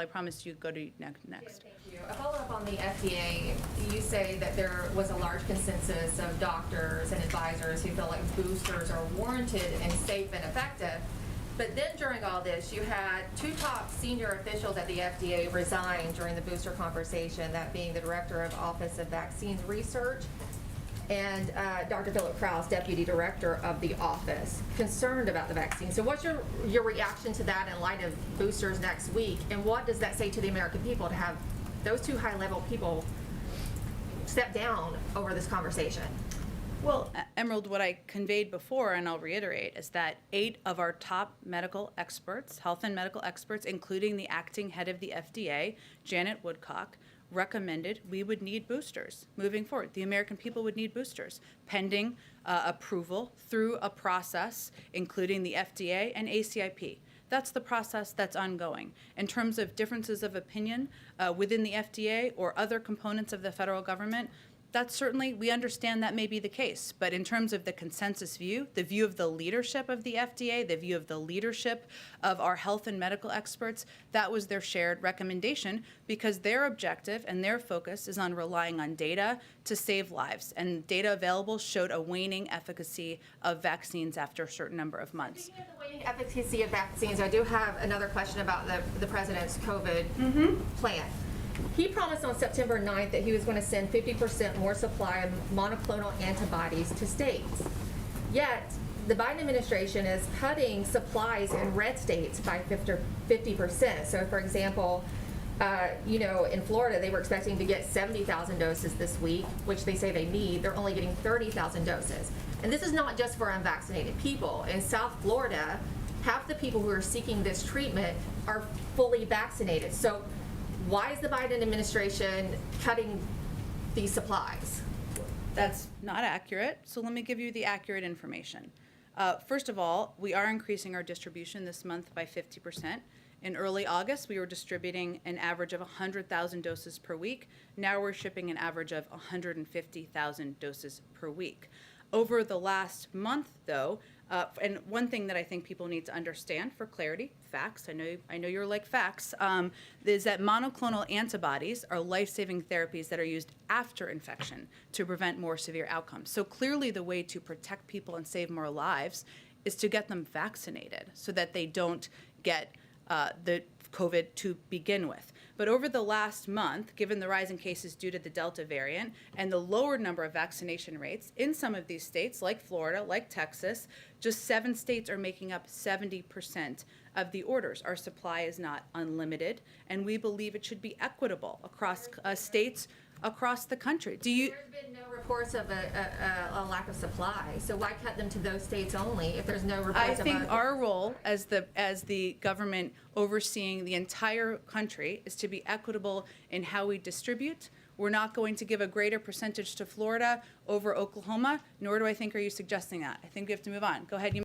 I promised you go to next. Thank you. A follow-up on the FDA. You say that there was a large consensus of doctors and advisors who feel like boosters are warranted and safe and effective. But then during all this, you had two top senior officials at the FDA resign during the booster conversation, that being the Director of Office of Vaccines Research and Dr. Philip Krause, Deputy Director of the office, concerned about the vaccine. So what's your reaction to that in light of boosters next week? And what does that say to the American people to have those two high-level people step down over this conversation? Well, Emerald, what I conveyed before, and I'll reiterate, is that 8 of our top medical experts, health and medical experts, including the acting head of the FDA, Janet Woodcock, recommended we would need boosters moving forward. The American people would need boosters pending approval through a process including the FDA and ACIP. That's the process that's ongoing. In terms of differences of opinion within the FDA or other components of the federal government, that's certainly, we understand that may be the case, but in terms of the consensus view, the view of the leadership of the FDA, the view of the leadership of our health and medical experts, that was their shared recommendation because their objective and their focus is on relying on data to save lives. And data available showed a waning efficacy of vaccines after a certain number of months. Speaking of the waning efficacy of vaccines, I do have another question about the president's COVID plan. He promised on September 9th that he was going to send 50% more supply of monoclonal antibodies to states. Yet, the Biden administration is cutting supplies in red states by 50%. So, for example, in Florida, they were expecting to get 70,000 doses this week, which they say they need. They're only getting 30,000 doses. And this is not just for unvaccinated people. In South Florida, half the people who are seeking this treatment are fully vaccinated. So why is the Biden administration cutting these supplies? That's not accurate, so let me give you the accurate information. First of all, we are increasing our distribution this month by 50%. In early August, we were distributing an average of 100,000 doses per week. Now we're shipping an average of 150,000 doses per week. Over the last month, though, and one thing that I think people need to understand for clarity, facts, I know you're like facts, is that monoclonal antibodies are life-saving therapies that are used after infection to prevent more severe outcomes. So clearly the way to protect people and save more lives is to get them vaccinated so that they don't get the COVID to begin with. But over the last month, given the rise in cases due to the Delta variant and the lower number of vaccination rates in some of these states, like Florida, like Texas, just 7 states are making up 70% of the orders. Our supply is not unlimited, and we believe it should be equitable across states across the country. There's been no reports of a lack of supply, so why cut them to those states only if there's no reports of I think our role as the government overseeing the entire country is to be equitable in how we distribute. We're not going to give a greater percentage to Florida over Oklahoma, nor do I think are you suggesting that. I think we have to move on. Go ahead.